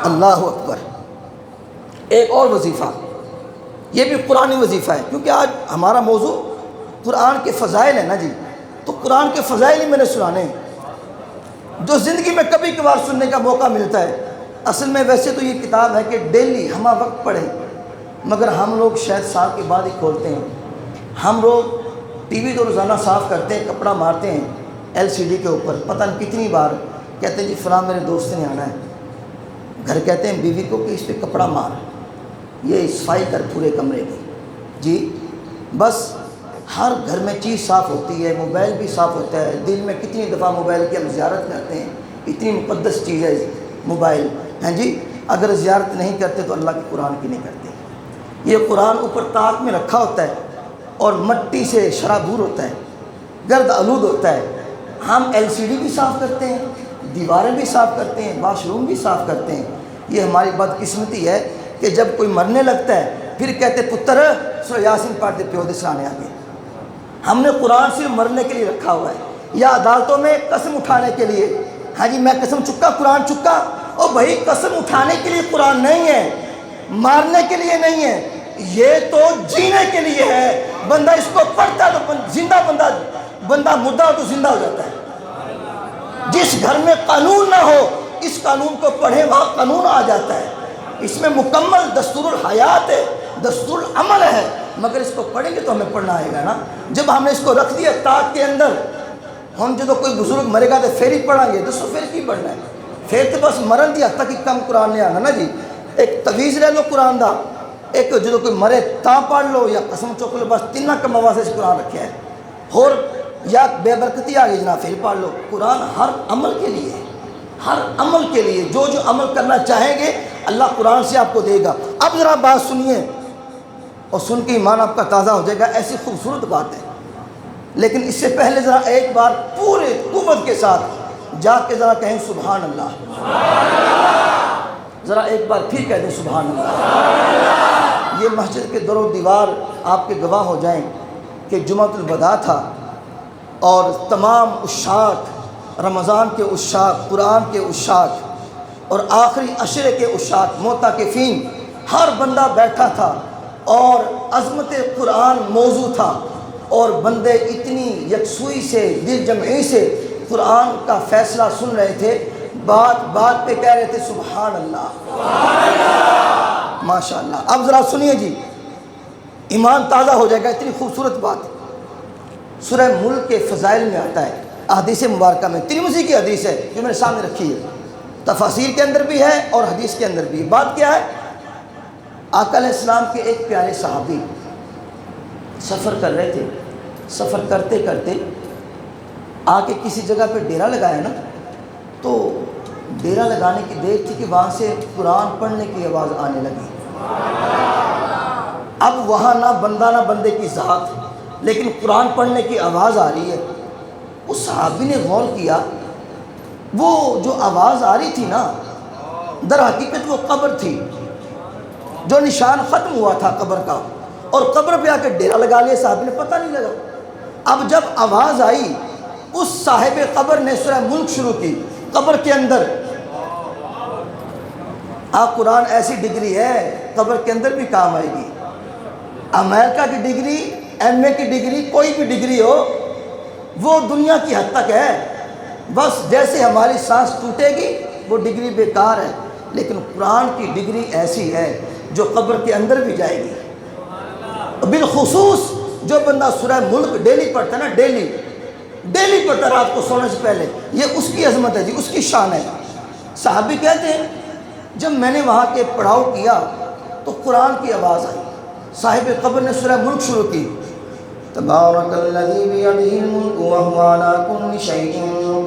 اللہ اکبر۔ ایک اور وظیفہ، یہ بھی قرآنی وظیفہ ہے، کیونکہ آج ہمارا موضوع قرآن کے فضائل ہے نا جی، تو قرآن کے فضائل ہی میں نے سنانے ہیں جو زندگی میں کبھی کبھار سننے کا موقع ملتا ہے۔ اصل میں ویسے تو یہ کتاب ہے کہ ڈیلی ہمہ وقت پڑھیں، مگر ہم لوگ شاید سال کے بعد ہی کھولتے ہیں۔ ہم لوگ ٹی وی تو روزانہ صاف کرتے ہیں، کپڑا مارتے ہیں LCD کے اوپر، پتہ نہیں کتنی بار کہتے ہیں جی فلاں میرے دوست نے آنا ہے، گھر کہتے ہیں بیوی کو کہ اس پہ کپڑا مار، یہ صفائی کر پورے کمرے کی، جی بس ہر گھر میں چیز صاف ہوتی ہے، موبائل بھی صاف ہوتا ہے۔ دل میں کتنی دفعہ موبائل کی ہم زیارت کرتے ہیں، اتنی مقدس چیز ہے موبائل، ہیں جی، اگر زیارت نہیں کرتے تو اللہ کے قرآن کی نہیں کرتے۔ یہ قرآن اوپر طاق میں رکھا ہوتا ہے اور مٹی سے شرابور ہوتا ہے، گرد آلود ہوتا ہے۔ ہم LCD بھی صاف کرتے ہیں، دیواریں بھی صاف کرتے ہیں، واش روم بھی صاف کرتے ہیں۔ یہ ہماری بدقسمتی ہے کہ جب کوئی مرنے لگتا ہے پھر کہتے پتر سورہ یاسین پڑھ دے پیو دے سرانے آگے۔ ہم نے قرآن صرف مرنے کے لیے رکھا ہوا ہے، یا عدالتوں میں قسم اٹھانے کے لیے، ہاں جی میں قسم چکا قرآن چکا، او بھائی قسم اٹھانے کے لیے قرآن نہیں ہے، مارنے کے لیے نہیں ہے، یہ تو جینے کے لیے ہے۔ بندہ اس کو پڑھتا ہے تو زندہ بندہ مردہ ہو تو زندہ ہو جاتا ہے۔ جس گھر میں قانون نہ ہو اس قانون کو پڑھے وہاں قانون آ جاتا ہے۔ اس میں مکمل دستور الحیات ہے، دستور العمل ہے، مگر اس کو پڑھیں گے تو ہمیں پڑھنا آئے گا نا۔ جب ہم نے اس کو رکھ دیا طاق کے اندر، ہم جب کوئی بزرگ مرے گا تو پھر ہی پڑھیں گے، دسو پھر کی پڑھنا ہے؟ پھر تو بس مرن دی حد تک ہی کم قرآن نہیں آنا نا جی۔ ایک تویز لے لو قرآن دا، ایک جدو کوئی مرے تاں پڑھ لو یا قسم چک لو، بس تینہ کم واسطے سے قرآن رکھا ہے، اور یا بے برکتی آ گئی جناب پھر پڑھ لو۔ قرآن ہر عمل کے لیے ہے، ہر عمل کے لیے، جو عمل کرنا چاہیں گے اللہ قرآن سے آپ کو دے گا۔ اب ذرا بات سنیے اور سن کے ایمان آپ کا تازہ ہو جائے گا، ایسی خوبصورت بات ہے۔ لیکن اس سے پہلے ذرا ایک بار پورے قوت کے ساتھ جا کے ذرا کہیں سبحان اللہ، ذرا ایک بار پھر کہہ دیں سبحان اللہ۔ یہ مسجد کے در و دیوار آپ کے گواہ ہو جائیں کہ جمعۃ الوداع تھا اور تمام عشاق، رمضان کے عشاق، قرآن کے عشاق اور آخری عشرے کے عشاق، معتکفین، ہر بندہ بیٹھا تھا اور عظمت قرآن موضوع تھا، اور بندے اتنی یکسوئی سے، دل جمعی سے قرآن کا فیصلہ سن رہے تھے، بات بات پہ کہہ رہے تھے سبحان اللہ، ماشاء اللہ۔ اب ذرا سنیے جی، ایمان تازہ ہو جائے گا، اتنی خوبصورت بات۔ سورہ ملک کے فضائل میں آتا ہے، احادیث مبارکہ میں، ترمذی کی حدیث ہے جو میرے سامنے رکھی ہے، تفاسیر کے اندر بھی ہے اور حدیث کے اندر بھی۔ بات کیا ہے؟ آقا علیہ السلام کے ایک پیارے صحابی سفر کر رہے تھے، سفر کرتے کرتے آ کے کسی جگہ پہ ڈیرا لگایا نا، تو ڈیرا لگانے کی دیر تھی کہ وہاں سے قرآن پڑھنے کی آواز آنے لگی۔ اب وہاں نہ بندہ نہ بندے کی ذات، لیکن قرآن پڑھنے کی آواز آ رہی ہے۔ اس صحابی نے غور کیا، وہ جو آواز آ رہی تھی نا، در حقیقت وہ قبر تھی، جو نشان ختم ہوا تھا قبر کا، اور قبر پہ آ کے ڈیرا لگا لیا صحابی نے، پتہ نہیں لگا۔ اب جب آواز آئی، اس صاحب قبر نے سورہ ملک شروع کی قبر کے اندر۔ قرآن ایسی ڈگری ہے قبر کے اندر بھی کام آئے گی۔ امریکہ کی ڈگری، MA کی ڈگری، کوئی بھی ڈگری ہو، وہ دنیا کی حد تک ہے، بس جیسے ہماری سانس ٹوٹے گی وہ ڈگری بیکار ہے، لیکن قرآن کی ڈگری ایسی ہے جو قبر کے اندر بھی جائے گی۔ بالخصوص جو بندہ سورہ ملک ڈیلی پڑھتا ہے نا، ڈیلی پڑھتا ہے رات کو سونے سے پہلے، یہ اس کی عظمت ہے جی، اس کی شان ہے۔ صحابی کہتے ہیں جب میں نے وہاں کے پڑھاؤ کیا تو قرآن کی آواز آئی، صاحب قبر نے سورہ ملک شروع کی، تبارک الذی بیدہ الملک وہو علی کل شیء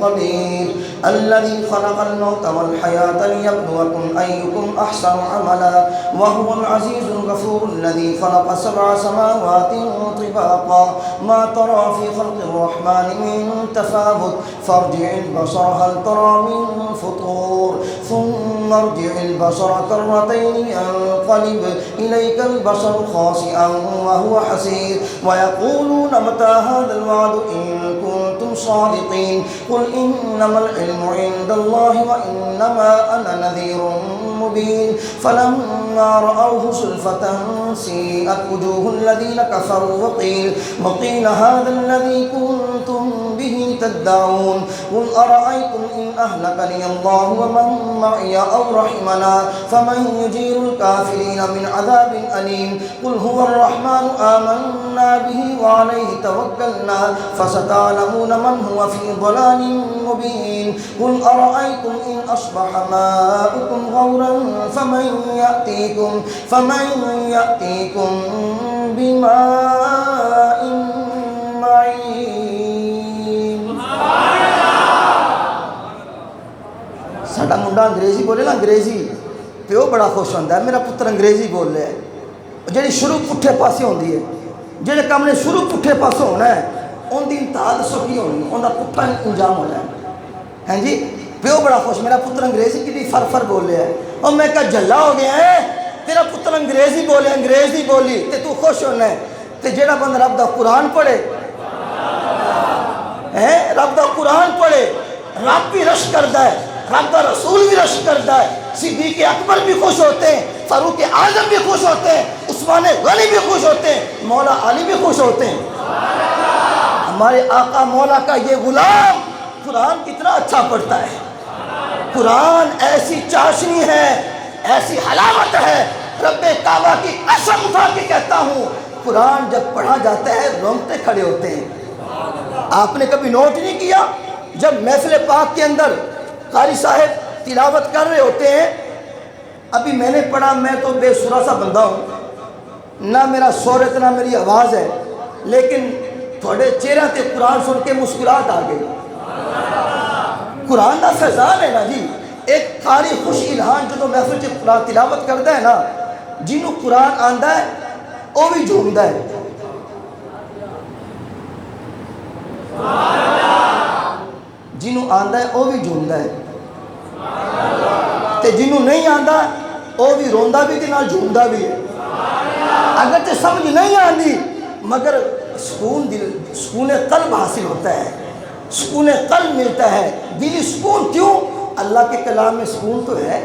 قدیر الذی خلق الموت والحیاۃ لیبلوکم ایکم احسن عملا وہو العزیز الغفور الذی خلق سبع سماوات طباقا ما تری فی خلق الرحمن من تفاوت فارجع البصر هل تری من فطور ثم ارجع البصر کرتین ينقلب الیک البصر خاسئا وهو حسیر ويقولون متى هذا الوعد إن كنتم صادقين قل إنما العلم عند الله وإنما أنا نذير مبين فلما رأوه زلفة سيئت وجوه الذين كفروا وقيل هذا الذي كنتم به تدعون قل أرأيتم إن أهلكني الله ومن معي أو رحمنا فمن يجير الكافرين من عذاب أليم قل هو الرحمن آمنا به وعليه توكلنا فستعلمون من هو في ضلال مبين قل أرأيتم إن أصبح ماؤكم غورا فمن يأتيكم بماء معين ساڈا منڈا انگریزی بولے نا انگریزی پیو بڑا خوش ہوتا ہے میرا پتر انگریزی بول رہا ہے جہی شروع پٹھے پاسے ہوتی ہے جہے کام نے شروع پٹھے پاسے ہونا ہے ان کی انتہا دسو کی ہونی ان کا پٹھا انجام ہونا ہے ہیں جی پیو بڑا خوش میرا پتر انگریزی کی فر بول رہا ہے اور میں کہا جھلا ہو گیا ہے تیرا پتر انگریزی بولے انگریزی بولی تے تو خوش ہونا ہے تے جیڑا بند رب دا قرآن پڑھے رب دا قرآن پڑھے رب بھی رش کردہ ہے رب دا رسول بھی رش کردہ ہے صدیق اکبر بھی خوش ہوتے ہیں فاروق اعظم بھی خوش ہوتے ہیں عثمان غنی بھی خوش ہوتے ہیں مولا علی بھی خوش ہوتے ہیں ہمارے آقا مولا کا یہ غلام قرآن کتنا اچھا پڑھتا ہے قرآن ایسی چاشنی ہے ایسی حلاوت ہے رب کعبہ کی قسم اٹھا کے کہتا ہوں قرآن جب پڑھا جاتا ہے رونگٹے کھڑے ہوتے ہیں آپ نے کبھی نوٹ نہیں کیا جب محفل پاک کے اندر قاری صاحب تلاوت کر رہے ہوتے ہیں ابھی میں نے پڑھا میں تو بے سرا سا بندہ ہوں نہ میرا صورت نہ میری آواز ہے لیکن تھوڑے چہرہ تے قرآن سن کے مسکرات آ گئی قرآن دا فیضان ہے نا جی ایک قاری خوش الہان جو محفل سے قرآن تلاوت کرتا ہے نا جنہوں قرآن آندا ہے وہ بھی جھومدا ہے جنہوں آندا ہے وہ بھی جھومدا ہے تے جنہوں نہیں آندا وہ بھی روندا بھی تے نال جھومدا بھی ہے اگر تے سمجھ نہیں آندی مگر سکون قلب حاصل ہوتا ہے سکون قلب ملتا ہے دلی سکون کیوں اللہ کے کلام میں سکون تو ہے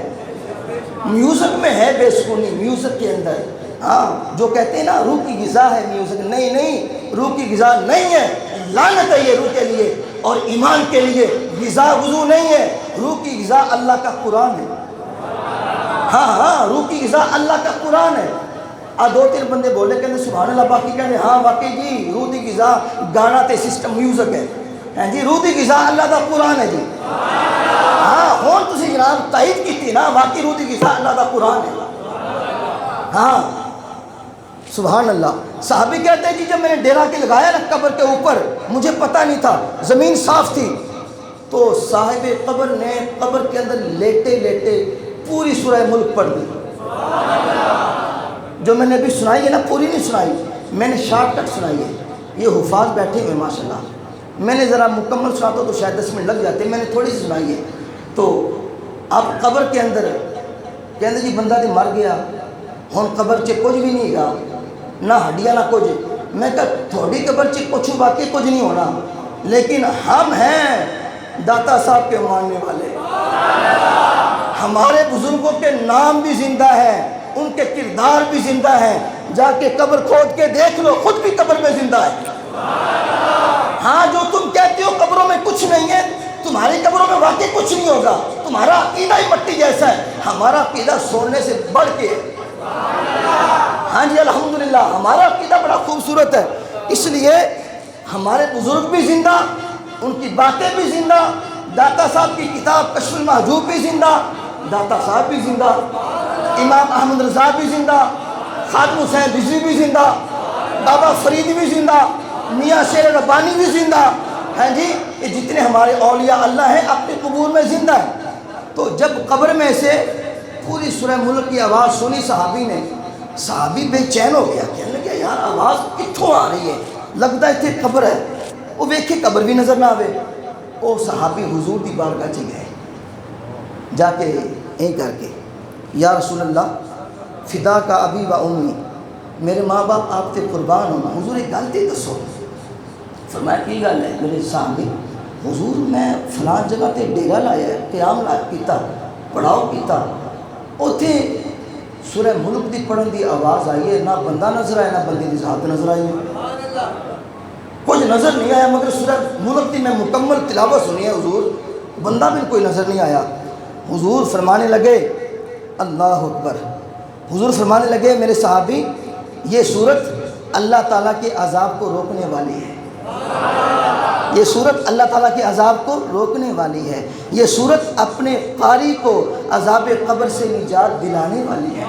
میوزک میں ہے بے سکونی میوزک کے اندر ہاں جو کہتے ہیں نا روح کی غذا ہے میوزک نہیں روح کی غذا نہیں ہے لعنت ہے یہ روح کے لیے اور ایمان کے لیے غذا وضو نہیں ہے روح کی غذا اللہ کا قرآن ہے ہاں روح کی غذا اللہ کا قرآن ہے دو تین بندے بولے کہتے سبحان اللہ باقی کہتے ہاں واقعی جی روح کی غذا گانا تے سسٹم میوزک ہے جی روح کی غذا اللہ کا قرآن ہے جی ہاں ہون تسی جناب تائید کی تھی نا واقعی روح کی غذا اللہ کا قرآن ہے ہاں سبحان اللہ صحابی کہتے ہیں جی جب میں نے ڈیرا کے لگایا نا قبر کے اوپر مجھے پتہ نہیں تھا زمین صاف تھی تو صاحب قبر نے قبر کے اندر لیٹے لیٹے پوری سورہ ملک پڑھ دی جو میں نے ابھی سنائی ہے نا پوری نہیں سنائی میں نے شارٹ کٹ سنائی ہے یہ حفاظ بیٹھے ہوئے ماشاءاللہ میں نے ذرا مکمل سناتا تو شاید 10 منٹ لگ جاتے میں نے تھوڑی سی سنائی ہے تو اب قبر کے اندر کہتے جی بندہ تو مر گیا ہن قبر چ کچھ بھی نہیں گا نہ ہڈیاں نہ کچھ میں کہا تھوڑی قبر چ کچھ باقی کچھ نہیں ہونا لیکن ہم ہیں داتا صاحب کے ماننے والے ہمارے بزرگوں کے نام بھی زندہ ہیں ان کے کردار بھی زندہ ہیں جا کے قبر کھود کے دیکھ لو خود بھی قبر میں زندہ ہے ہاں جو تم کہتے ہو قبروں میں کچھ نہیں ہے تمہاری قبروں میں واقعی کچھ نہیں ہوگا تمہارا عقیدہ ہی مٹی جیسا ہے ہمارا عقیدہ سونے سے بڑھ کے ہاں جی الحمدللہ ہمارا عقیدہ بڑا خوبصورت ہے اس لیے ہمارے بزرگ بھی زندہ ان کی باتیں بھی زندہ داتا صاحب کی کتاب کشف المحجوب بھی زندہ داتا صاحب بھی زندہ امام احمد رضا بھی زندہ خادم حسین رضوی بھی زندہ بابا فرید بھی زندہ میاں شیر ربانی بھی زندہ ہیں جی یہ جتنے ہمارے اولیاء اللہ ہیں اپنے قبور میں زندہ ہیں تو جب قبر میں سے پوری سورہ ملک کی آواز سنی صحابی بے چین ہو گیا کہنے لگا یار آواز کتھوں آ رہی ہے لگتا ہے کہ قبر ہے وہ ویکھے قبر بھی نظر نہ آوے وہ صحابی حضور دی بارگاہ چ گئے جا کے یہیں کر کے یا رسول اللہ فدا کا ابی و امی میرے ماں باپ آپ تے قربان ہونا حضور ایک گل تے دسو فرمایا کی گل ہے میرے صحابی؟ حضور میں فلاں جگہ تے ڈیرا لایا ہے، قیام کیتا، پڑھاؤ کیتا، اوتھے سورہ ملک دی پڑھن دی آواز آئی ہے، نہ بندہ نظر آیا نہ بندے دی ذات نظر آئی ہے، کچھ نظر نہیں آیا، مگر سورہ ملک دی میں مکمل تلاوت سنی ہے حضور، بندہ بھی کوئی نظر نہیں آیا۔ حضور فرمانے لگے اللہ اکبر، حضور فرمانے لگے میرے صحابی یہ صورت اللہ تعالیٰ کے عذاب کو روکنے والی ہے، یہ صورت اللہ تعالیٰ کے عذاب کو روکنے والی ہے، یہ صورت اپنے قاری کو عذاب قبر سے نجات دلانے والی ہے،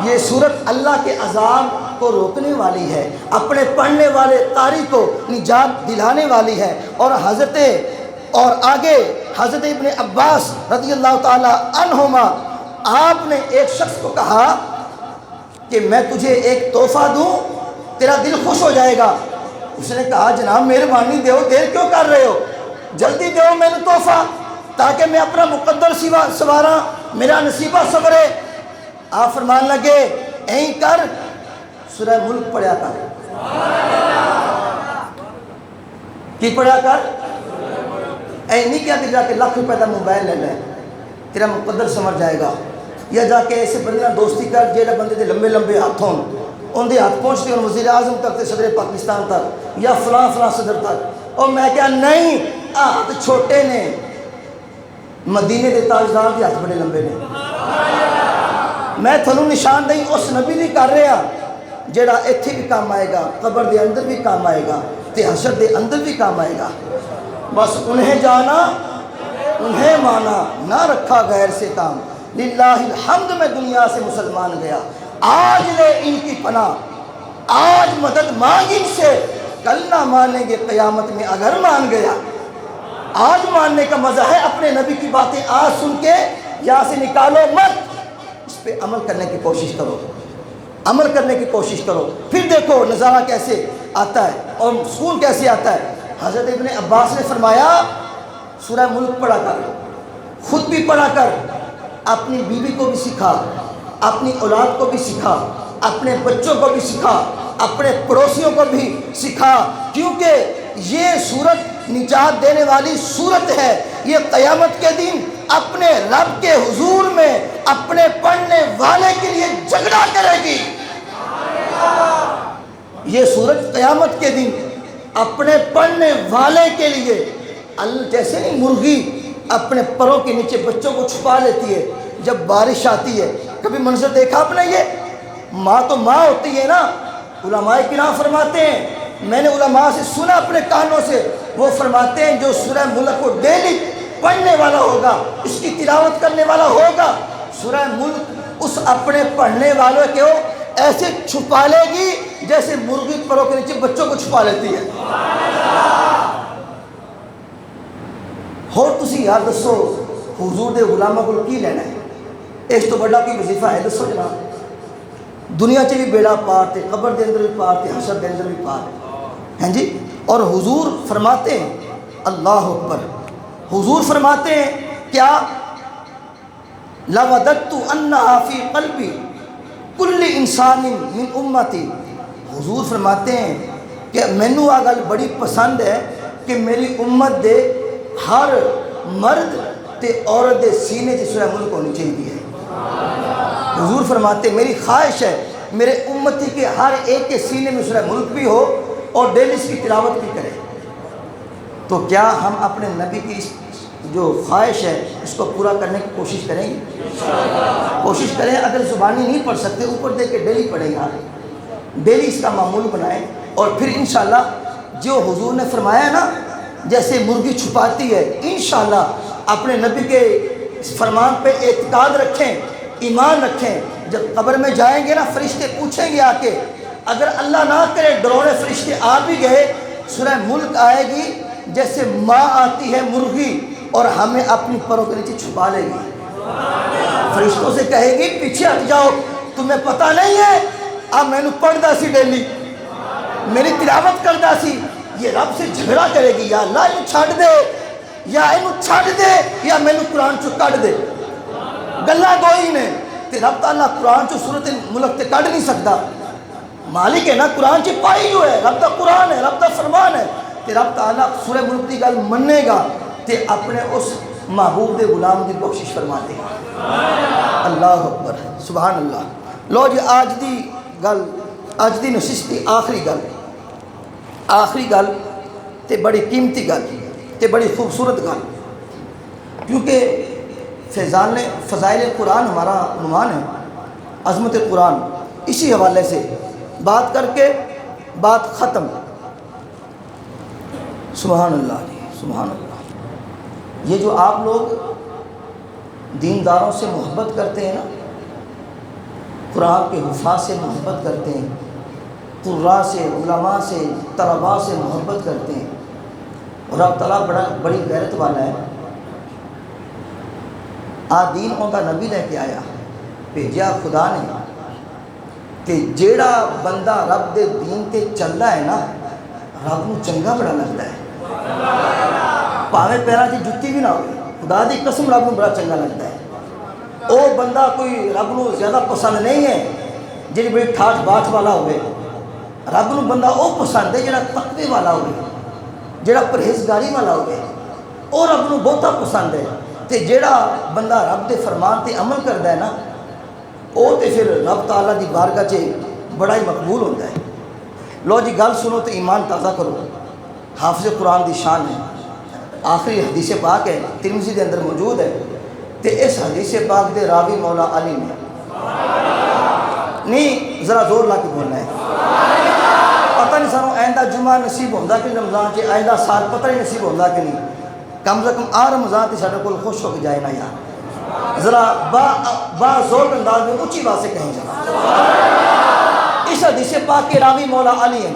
یہ صورت اللہ کے عذاب کو روکنے والی ہے، اپنے پڑھنے والے قاری کو نجات دلانے والی ہے۔ اور آگے حضرت ابن عباس رضی اللہ تعالی عنہما آپ نے ایک شخص کو کہا کہ میں تجھے ایک تحفہ دوں تیرا دل خوش ہو جائے گا، اس نے کہا جناب مہربانی دیو، دیر کیوں کر رہے ہو، جلدی دیو میں نے تحفہ تاکہ میں اپنا مقدر سواراں، میرا نصیبہ سورے۔ آپ فرمان لگے این کر سورہ ملک پڑھیا کر، کی پڑھیا کر، این نہیں کیا کہ جا کے لاکھ روپے کا موبائل لے لے تیرا مقدر سمجھ جائے گا، یا جا کے ایسے بندے دوستی کر جیڑے بندے دے لمبے لمبے ہاتھ ہون، ان دے ہاتھ پہنچتے ہیں وزیر اعظم تک تے صدر پاکستان تک یا فلاں فلاں صدر تک، اور میں کہا نہیں ہاتھ چھوٹے نے، مدینے دے تاجدار دے ہاتھ بڑے لمبے نے، میں تھنوں نشاندہی اس نبی نہیں کر رہا جیڑا ایتھے بھی کام آئے گا، قبر دے اندر بھی کام آئے گا تے حشر دے اندر بھی کام آئے گا، بس انہیں جانا انہیں مانا، نہ رکھا غیر سے کام، للہ الحمد میں دنیا سے مسلمان گیا، آج لے ان کی پناہ، آج مدد مانگ ان سے، کل نہ مانیں گے قیامت میں اگر مان گیا۔ آج ماننے کا مزہ ہے، اپنے نبی کی باتیں آج سن کے یہاں سے نکالو مت، اس پہ عمل کرنے کی کوشش کرو، عمل کرنے کی کوشش کرو، پھر دیکھو نظارہ کیسے آتا ہے اور سکون کیسے آتا ہے۔ حضرت ابن عباس نے فرمایا سورہ ملک پڑھا کر، خود بھی پڑھا کر، اپنی بیوی کو بھی سکھا، اپنی اولاد کو بھی سکھا، اپنے بچوں کو بھی سکھا، اپنے پڑوسیوں کو بھی سکھا، کیونکہ یہ صورت نجات دینے والی صورت ہے، یہ قیامت کے دن اپنے رب کے حضور میں اپنے پڑھنے والے کے لیے جھگڑا کرے گی۔ یہ صورت قیامت کے دن اپنے پڑھنے والے کے لیے، جیسے نہیں مرغی اپنے پروں کے نیچے بچوں کو چھپا لیتی ہے جب بارش آتی ہے، کبھی منظر دیکھا آپ نے؟ یہ ماں تو ماں ہوتی ہے نا۔ علماء کرام فرماتے ہیں، میں نے علماء سے سنا اپنے کانوں سے، وہ فرماتے ہیں جو سورہ ملک کو ڈیلی پڑھنے والا ہوگا، اس کی تلاوت کرنے والا ہوگا، سورہ ملک اس اپنے پڑھنے والوں کو ایسے چھپا لے گی جیسے مرغی پروں کے نیچے بچوں کو چھپا لیتی ہے۔ اور تسی یار دسو حضور دے غلامہ کو کی لینا ہے؟ اس تو بڑا کوئی وظیفہ ہے؟ دسو جناب، دنیا چ بھی بیڑا پار تے، قبر دے اندر بھی پار تے، حشر دے اندر بھی پار ہیں جی۔ اور حضور فرماتے ہیں اللہ اکبر، حضور فرماتے ہیں کیا لَوَدَدْتُ أَنَّهَا فِي قَلْبِ كُلِّ إِنسَانٍ مِّنْ أُمَّتِي، حضور فرماتے ہیں کہ مینوں آ گل بڑی پسند ہے کہ میری امت دے ہر مرد تے عورت دے سینے چ سورہ ملک ہونی چاہیے ہے۔ حضور فرماتے ہیں میری خواہش ہے میرے امتی کے ہر ایک کے سینے میں سورہ ملک بھی ہو اور ڈیلی اس کی تلاوت بھی کرے۔ تو کیا ہم اپنے نبی کی جو خواہش ہے اس کو پورا کرنے کی کوشش کریں گے؟ کوشش کریں، اگر زبانی نہیں پڑھ سکتے اوپر دے کے ڈیلی پڑھیں گے، ڈیلی اس کا معمول بنائیں، اور پھر انشاءاللہ جو حضور نے فرمایا نا جیسے مرغی چھپاتی ہے، انشاءاللہ اپنے نبی کے فرمان پہ اعتقاد رکھیں، ایمان رکھیں، جب قبر میں جائیں گے نا فرشتے پوچھیں گے آ کے، اگر اللہ نہ کرے ڈرونے فرشتے آ بھی گئے، سورہ ملک آئے گی جیسے ماں آتی ہے مرغی اور ہمیں اپنی پروں کے نیچے چھپا لے گی، فرشتوں سے کہے گی پیچھے ہٹ جاؤ، تمہیں پتہ نہیں ہے اب میں نے پڑھدا سی ڈیلی، میری تلاوت کردا سی، یہ رب سے جھگڑا کرے گی، یا اللہ انہوں چھاڑ دے، یا انہوں چھاڑ دے، یا میں نے قرآن چو کٹ دے، گلہ دو ہی نے تے رب تعالیٰ قرآن چو سورت ملک تے کٹ نہیں سکتا، مالک ہے نا قرآن چ پائی جو ہے رب دا قرآن ہے رب دا فرمان ہے تے رب تعالیٰ سورہ ملک کی گل منے گا تے اپنے اس محبوب دے غلام دی بخشش فرما دے گا اللہ اکبر سبحان اللہ لو جی آج دی نشست دی آخری گل تے بڑی قیمتی گل تے بڑی خوبصورت گل کیونکہ فضائل قرآن ہمارا عنوان ہے عظمت قرآن اسی حوالے سے بات کر کے بات ختم سبحان اللہ سبحان اللہ یہ جو آپ لوگ دینداروں سے محبت کرتے ہیں نا قرآن کے حفاظ سے محبت کرتے ہیں قراء سے علماء سے طلباء سے محبت کرتے ہیں اور رب تعالیٰ بڑی غیرت والا ہے دین اوندا نبی لے کے آیا بھیجا خدا نے کہ جیڑا بندہ رب دے دین تے چلدا ہے نا رب نو چنگا بڑا لگتا ہے پاویں پیراں دی جُتی بھی نہ ہوئے خدا دی قسم رب نو بڑا چنگا لگتا ہے او بندہ کوئی رب نو زیادہ پسند نہیں ہے جڑی بڑی ٹھاٹ باٹھ والا ہوئے رب نو بندہ او پسند ہے جڑا تقوی والا ہوئے جڑا پرہیزگاری والا ہوئے او رب نو بہتا پسند ہے تے جیڑا بندہ رب دے فرمان تے عمل کردا ہے نا او تے پھر رب تعالیٰ دی بارگاہ چ بڑا ہی مقبول ہوتا ہے لو جی گل سنو تے ایمان تازہ کرو حافظ قرآن دی شان ہے آخری حدیث پاک ہے ترمذی دے اندر موجود ہے تے اس حدیث پاک دے راوی مولا علی نے نہیں ذرا زور لا کے بولنا ہے پتہ نہیں سانو آئندہ جمعہ نصیب ہوندا کہ رمضان کے آئندہ سال پتہ نہیں نصیب ہوندا کہ نہیں کم سے کم رمضان تے ساڈے کول خوش ہو کے جائے نا یار ذرا با زور انداز میں اونچی بات سے کہیں جائے اس حدیث پاک کے راوی مولا علی ہیں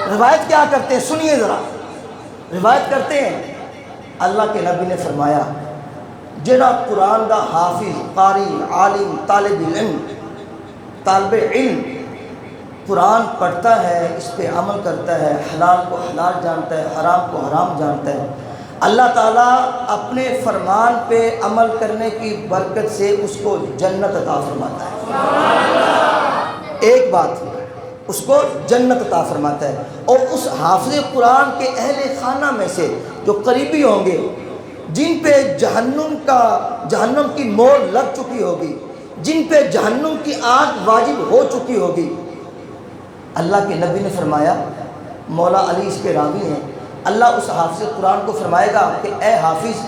روایت کیا کرتے ہیں سنیے ذرا روایت کرتے ہیں اللہ کے نبی نے فرمایا جڑا قرآن دا حافظ قاری عالم طالب علم قرآن پڑھتا ہے اس پہ عمل کرتا ہے حلال کو حلال جانتا ہے حرام کو حرام جانتا ہے اللہ تعالیٰ اپنے فرمان پہ عمل کرنے کی برکت سے اس کو جنت عطا فرماتا ہے ایک بات اس کو جنت عطا فرماتا ہے اور اس حافظ قرآن کے اہل خانہ میں سے جو قریبی ہوں گے جن پہ جہنم کی مور لگ چکی ہوگی جن پہ جہنم کی آگ واجب ہو چکی ہوگی اللہ کے نبی نے فرمایا مولا علی اس کے راوی ہیں اللہ اس حافظ قرآن کو فرمائے گا کہ اے حافظ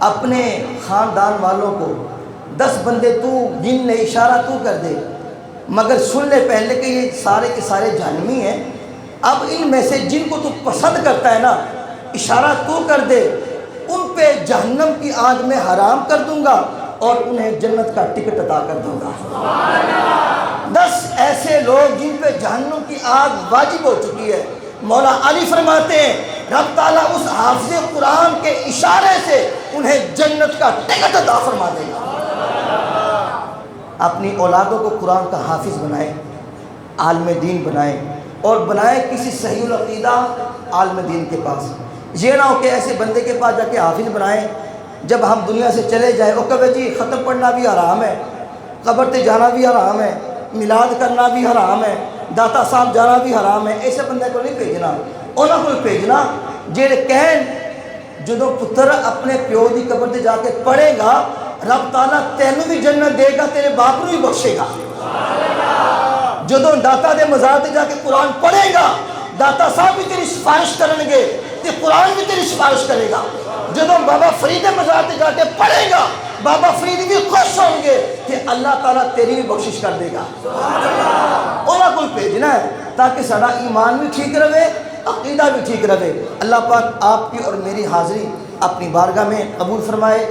اپنے خاندان والوں کو 10 بندے تو گن لے اشارہ تو کر دے مگر سن لے پہلے کہ یہ سارے کے سارے جہنمی ہیں اب ان میں سے جن کو تو پسند کرتا ہے نا اشارہ تو کر دے ان پہ جہنم کی آگ میں حرام کر دوں گا اور انہیں جنت کا ٹکٹ عطا کر دوں گا 10 ایسے لوگ جن پہ جہنم کی آگ واجب ہو چکی ہے مولا علی فرماتے ہیں رب تعالیٰ اس حافظ قرآن کے اشارے سے انہیں جنت کا ٹکٹ عطا فرما دے گا اپنی اولادوں کو قرآن کا حافظ بنائیں عالم دین بنائیں اور بنائیں کسی صحیح العقیدہ عالم دین کے پاس یہ نہ ہو کہ ایسے بندے کے پاس جا کے حافظ بنائیں جب ہم دنیا سے چلے جائیں وہ کہے جی ختم پڑھنا بھی حرام ہے قبر تے جانا بھی حرام ہے میلاد کرنا بھی حرام ہے داتا صاحب جانا بھی حرام ہے ایسے بندے کو نہیں بھیجنا انہوں کو بھیجنا جڑے کہن جدو پتر اپنے پیو دی قبر تے جا کے پڑھے گا رب تعالیٰ تینوں بھی جنت دے گا تیرے باپ کو بھی بخشے گا جدو داتا دے مزار تے جا کے قرآن پڑھے گا داتا صاحب بھی تیری سفارش کریں گے تے قرآن بھی تیری سفارش کرے گا جدو بابا فرید مزار تے جا کے پڑھے گا بابا فرید بھی خوش ہوں گے کہ اللہ تعالیٰ تیری بھی بخشش کر دے گا انہوں کو بھیجنا ہے تاکہ سارا ایمان بھی ٹھیک رہے عقیدہ بھی ٹھیک رہے اللہ پاک آپ کی اور میری حاضری اپنی بارگاہ میں قبول فرمائے